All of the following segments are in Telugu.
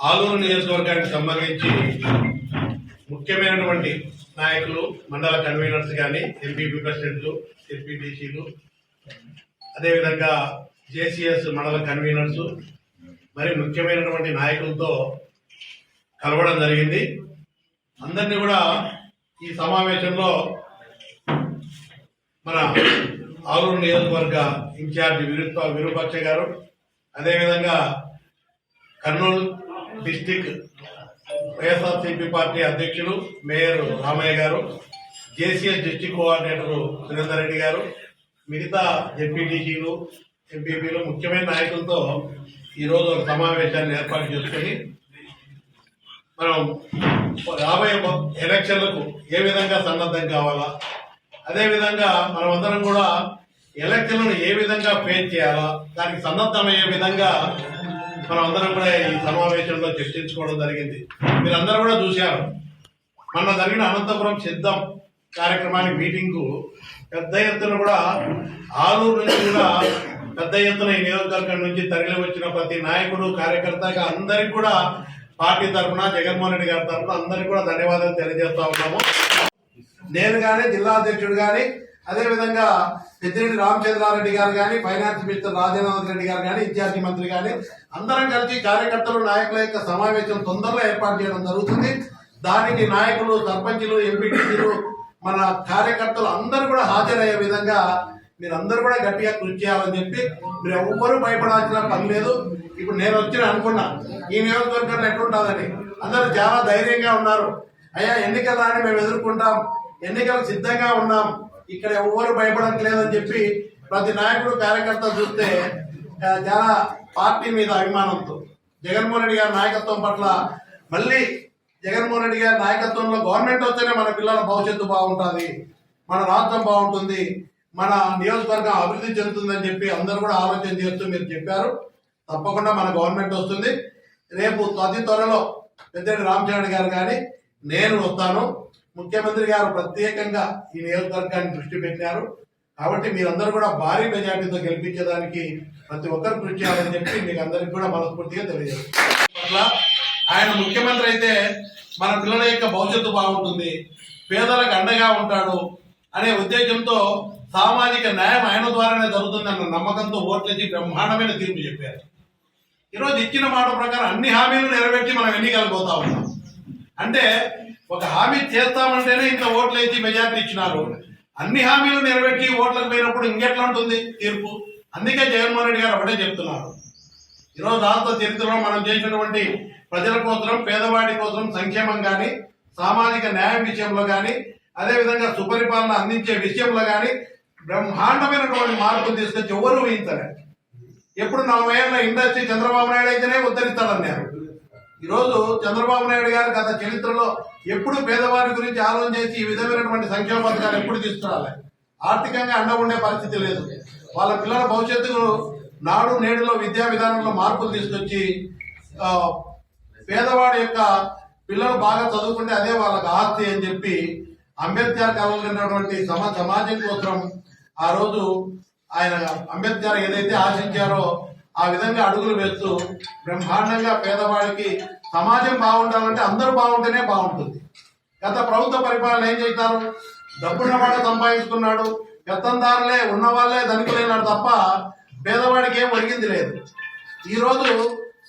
ఆలూరు నియోజకవర్గానికి సంబంధించి ముఖ్యమైనటువంటి నాయకులు, మండల కన్వీనర్స్ కానీ, ఎంపీపీ ప్రెసిడెంట్లు, ఎంపీటీసీలు, అదేవిధంగా జేసీఎస్ మండల కన్వీనర్స్, మరి ముఖ్యమైనటువంటి నాయకులతో కలవడం జరిగింది. అందరినీ కూడా ఈ సమావేశంలో మన ఆలూరు నియోజకవర్గ ఇన్ఛార్జి విరూపాక్ష గారు, అదేవిధంగా కర్నూలు డిస్టిక్ వైఎస్ఆర్సీపీ పార్టీ అధ్యక్షులు మేయర్ రామయ్య గారు, JCS district coordinator Surender Reddy గారు, మిగతా ఎంపీటీసీలు, ఎంపీపీలు, ముఖ్యమైన నాయకులతో ఈరోజు ఒక సమావేశాన్ని ఏర్పాటు చేసుకుని మనం రాబోయే ఎలక్షన్లకు ఏ విధంగా సన్నద్ధం కావాలా, అదేవిధంగా మనమందరం కూడా ఎలక్షన్లను ఏ విధంగా ఫేస్ చేయాలా, దానికి సన్నద్ధమయ్యే విధంగా మనం అందరం కూడా ఈ సమావేశంలో చర్చించుకోవడం జరిగింది. మీరందరూ కూడా చూశారు, మొన్న జరిగిన అనంతపురం సిద్ధం కార్యక్రమానికి మీటింగ్ పెద్ద ఎత్తున కూడా ఆలూరు నుంచి కూడా పెద్ద ఎత్తున ఈ నియోజకవర్గం నుంచి తరలి వచ్చిన ప్రతి నాయకుడు, కార్యకర్తగా అందరికి కూడా పార్టీ తరఫున, జగన్మోహన్ రెడ్డి గారి తరఫున అందరికి కూడా ధన్యవాదాలు తెలియజేస్తా ఉన్నాము. నేను కానీ, జిల్లా అధ్యక్షుడు కానీ, అదేవిధంగా పెద్దిరెడ్డి రామచంద్రారెడ్డి గారు కానీ, ఫైనాన్స్ మినిస్టర్ రాజేంద్ర రెడ్డి గారు కానీ, ఇన్ఛార్జి మంత్రి కానీ అందరం కలిసి కార్యకర్తలు, నాయకుల యొక్క సమావేశం తొందరలో ఏర్పాటు చేయడం జరుగుతుంది. దానికి నాయకులు, సర్పంచులు, ఎంపీటీసీలు, మన కార్యకర్తలు అందరూ కూడా హాజరయ్యే విధంగా మీరందరూ కూడా గట్టిగా కృషి చేయాలని చెప్పి, మీరు ఎవ్వరూ భయపడాల్సిన పని లేదు. ఇప్పుడు నేను అనుకున్నా ఈ నియోజకవర్గంలో ఎట్లుంటుందని, అందరూ చాలా ధైర్యంగా ఉన్నారు. అయ్యా ఎన్నికలు రాని మేము ఎదుర్కొంటాం, ఎన్నికలు సిద్ధంగా ఉన్నాం, ఇక్కడ ఎవ్వరు భయపడట్లేదని చెప్పి ప్రతి నాయకుడు, కార్యకర్త చూస్తే చాలా పార్టీ మీద అభిమానంతో, జగన్మోహన్ రెడ్డి గారి నాయకత్వం పట్ల, మళ్ళీ జగన్మోహన్ రెడ్డి గారి నాయకత్వంలో గవర్నమెంట్ వస్తేనే మన పిల్లల భవిష్యత్తు బాగుంటుంది, మన రాష్ట్రం బాగుంటుంది, మన నియోజకవర్గం అభివృద్ధి చెందుతుందని చెప్పి అందరూ కూడా ఆలోచన చేస్తూ మీరు చెప్పారు. తప్పకుండా మన గవర్నమెంట్ వస్తుంది. రేపు అతి త్వరలో పెద్దిరెడ్డి రామచంద్ర గారు కానీ నేను వస్తాను. ముఖ్యమంత్రి గారు ప్రత్యేకంగా ఈ నియోజకవర్గాన్ని దృష్టి పెట్టారు. కాబట్టి మీరందరూ కూడా భారీ మెజార్టీతో గెలిపించేదానికి ప్రతి ఒక్కరు కృషి చేయాలని చెప్పి మీకు అందరికి కూడా మనస్ఫూర్తిగా తెలియజేస్తారు. ఆయన ముఖ్యమంత్రి అయితే మన పిల్లల యొక్క భవిష్యత్తు బాగుంటుంది, పేదలకు అండగా ఉంటాడు అనే ఉద్దేశంతో సామాజిక న్యాయం ఆయన ద్వారానే జరుగుతుందన్న నమ్మకంతో ఓట్లేసి బ్రహ్మాండమైన తీర్పు చెప్పారు. ఈరోజు ఇచ్చిన మాట ప్రకారం అన్ని హామీలు నెరవేర్చి మనం ఎన్నికలు పోతా ఉన్నాం. అంటే ఒక హామీ చేస్తామంటేనే ఇంత ఓట్లు వేసి మెజార్టీ ఇచ్చినారు, అన్ని హామీలు నెరవేర్చి ఓట్లకు పోయినప్పుడు ఇంకెట్లా ఉంటుంది తీర్పు? అందుకే జగన్మోహన్ రెడ్డి గారు ఒకటే చెప్తున్నారు, ఈరోజు రాష్ట్ర చరిత్రలో మనం చేసినటువంటి ప్రజల కోసం, పేదవాడి కోసం సంక్షేమం కానీ, సామాజిక న్యాయం విషయంలో కానీ, అదేవిధంగా సుపరిపాలన అందించే విషయంలో కానీ బ్రహ్మాండమైనటువంటి మార్పులు తీసుకొచ్చి ఎవరు ఊహించలే. ఎప్పుడు 40 ఏళ్ల ఇండస్ట్రీ చంద్రబాబు నాయుడు అయితేనే ఉద్ధరిస్తాడన్నారు. ఈరోజు చంద్రబాబు నాయుడు గారు గత చరిత్రలో ఎప్పుడు పేదవారి గురించి ఆలోచన చేసి ఈ విధమైనటువంటి సంక్షేమ పథకాలు ఎప్పుడు తీసుకురాలి, ఆర్థికంగా అండ ఉండే పరిస్థితి లేదు. వాళ్ళ పిల్లల భవిష్యత్తుకు నాడు నేడులో విద్యా విధానంలో మార్పులు తీసుకొచ్చి పేదవాడి యొక్క పిల్లలు బాగా చదువుకుంటే అదే వాళ్ళకి ఆస్తి అని చెప్పి అంబేద్కర్ కలగలిగినటువంటి సమాజం కోసం ఆ రోజు ఆయన అంబేద్కర్ ఏదైతే ఆశించారో ఆ విధంగా అడుగులు వేస్తూ బ్రహ్మాండంగా పేదవాడికి సమాజం బాగుండాలంటే అందరూ బాగుంటేనే బాగుంటుంది. గత ప్రభుత్వ పరిపాలన ఏం చేస్తారు, డబ్బున్నవాడే సంపాదించుకున్నాడు, పెత్తందారులే ఉన్నవాళ్లే ధనికులైనాడు తప్ప పేదవాడికి ఏం ఒరిగింది లేదు. ఈ రోజు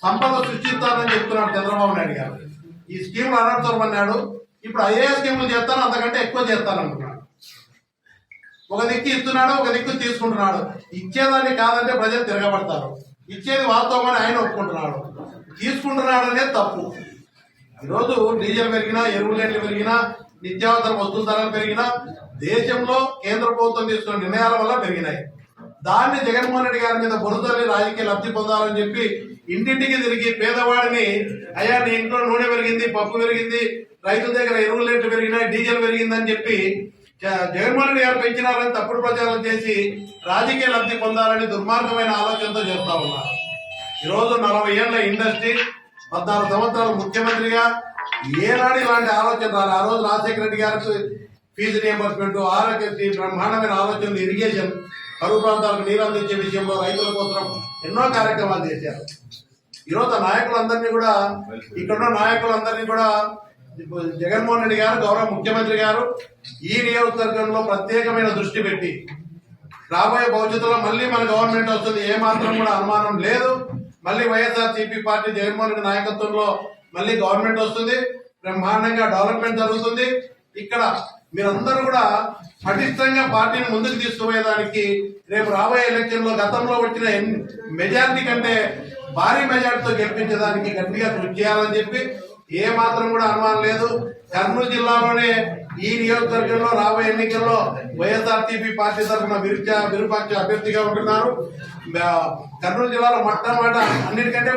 సంపద సృష్టిస్తానని చెప్తున్నాడు చంద్రబాబు నాయుడు గారు. ఈ స్కీములు అనర్థమన్నాడు, ఇప్పుడు అయ్యే స్కీములు చేస్తాను, అంతకంటే ఎక్కువ చేస్తానంటున్నాడు. ఒక దిక్కు ఇస్తున్నాడు, ఒక దిక్కు తీసుకుంటున్నాడు. ఇచ్చేదాన్ని కాదంటే ప్రజలు తిరగబడతారు, ఇచ్చేది వాస్తవమని ఆయన ఒప్పుకుంటున్నాడు, తీసుకుంటున్నాడు అనేది తప్పు. ఈరోజు డీజిల్ పెరిగినా, ఎరువుల రేట్లు పెరిగినా, నిత్యావసర వస్తువుల ధరలు పెరిగినా దేశంలో కేంద్ర ప్రభుత్వం తీసుకున్న నిర్ణయాల వల్ల పెరిగినాయి. దాన్ని జగన్మోహన్ రెడ్డి గారి మీద బురదల్ని రాజకీయ లబ్ధి పొందాలని చెప్పి ఇంటింటికి తిరిగి పేదవాడిని, అయ్యా నీ ఇంట్లో నూనె పెరిగింది, పప్పు పెరిగింది, రైతుల దగ్గర ఎరువుల రేట్లు పెరిగినాయి, డీజిల్ పెరిగిందని చెప్పి జగన్మోహన్ రెడ్డి గారు పెంచినారని తప్పుడు ప్రచారం చేసి రాజకీయ లబ్ధి పొందాలని దుర్మార్గమైన ఆలోచనతో చేస్తా ఉన్నారు. ఈరోజు 40 ఏళ్ల ఇండస్ట్రీ, 14 సంవత్సరాలు ముఖ్యమంత్రిగా ఏనాడు ఇలాంటి ఆలోచన రాలి. ఆ రోజు రాజశేఖర రెడ్డి గారికి ఫీజు రియంబర్స్మెంట్, ఆరోగ్యశ్రీ, బ్రహ్మాండమైన ఆలోచనలు, ఇరిగేషన్, కరువు ప్రాంతాలకు నీరు అందించే విషయంలో రైతుల కోసం ఎన్నో కార్యక్రమాలు చేశారు. ఈరోజు ఆ నాయకులందరినీ కూడా ఇక్కడున్న నాయకులందరినీ కూడా జగన్మోహన్ రెడ్డి గారు గౌరవ ముఖ్యమంత్రి గారు ఈ నియోజకవర్గంలో ప్రత్యేకమైన దృష్టి పెట్టి రాబోయే భవిష్యత్తులో మళ్ళీ మన గవర్నమెంట్ వస్తుంది, ఏ మాత్రం కూడా అనుమానం లేదు. మళ్ళీ వైఎస్ఆర్సీపీ పార్టీ జగన్మోహన్ రెడ్డి నాయకత్వంలో మళ్ళీ గవర్నమెంట్ వస్తుంది, బ్రహ్మాండంగా డెవలప్మెంట్ జరుగుతుంది. ఇక్కడ మీరందరూ కూడా పటిష్టంగా పార్టీని ముందుకు తీసుకుపోయేదానికి రేపు రాబోయే ఎలక్షన్ లో గతంలో వచ్చిన మెజారిటీ కంటే భారీ మెజారిటీతో గెలిపించడానికి గట్టిగా కృషి చేయాలని చెప్పి ఏ మాత్రం కూడా అనుమానం లేదు. కర్నూలు జిల్లాలోనే ఈ నియోజకవర్గంలో రాబోయే ఎన్నికల్లో వైఎస్ఆర్సీపీ పార్టీ తరఫున విరూపాక్ష అభ్యర్థిగా ఉంటున్నారు. కర్నూలు జిల్లాలో మొట్టమొదట అన్నిటికంటే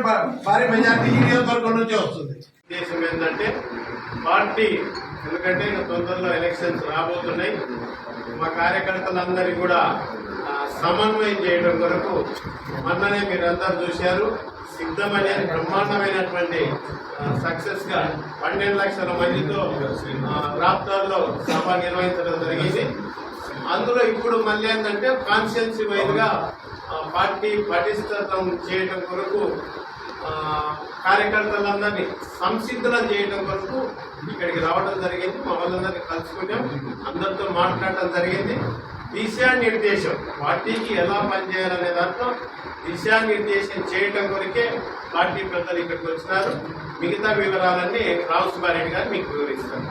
భారీ మెజారిటీ ఈ నియోజకవర్గం నుంచే వస్తుంది. ఉద్దేశం ఏంటంటే పార్టీ, ఎందుకంటే తొందరలో ఎలక్షన్స్ రాబోతున్నాయి, మా కార్యకర్తలందరికీ కూడా సమన్వయం చేయడం కొరకు మొన్ననే మీరందరూ చూశారు, సిద్ధమనే బ్రహ్మాండమైనటువంటి సక్సెస్ గా 12 లక్షల మందితో రాష్ట్రాల్లో సభ నిర్వహించడం జరిగింది. అందులో ఇప్పుడు మళ్ళీ ఏంటంటే కాన్స్టిట్యున్సీ వైజ్ గా పార్టీ పటిష్టం చేయడం కొరకు కార్యకర్తలందరినీ సంసిద్ధులను చేయడం కొరకు ఇక్కడికి రావడం జరిగింది. మా వాళ్ళందరినీ కలుసుకుంటాం, అందరితో మాట్లాడటం జరిగింది. దిశానిర్దేశం పార్టీకి ఎలా పనిచేయాలనే దాంట్లో దిశానిర్దేశం చేయటం కొరకే పార్టీ పెద్దలు ఇక్కడికి వచ్చినారు. మిగతా వివరాలన్నీ రావు సుబ్బారెడ్డి గారు మీకు వివరిస్తారు.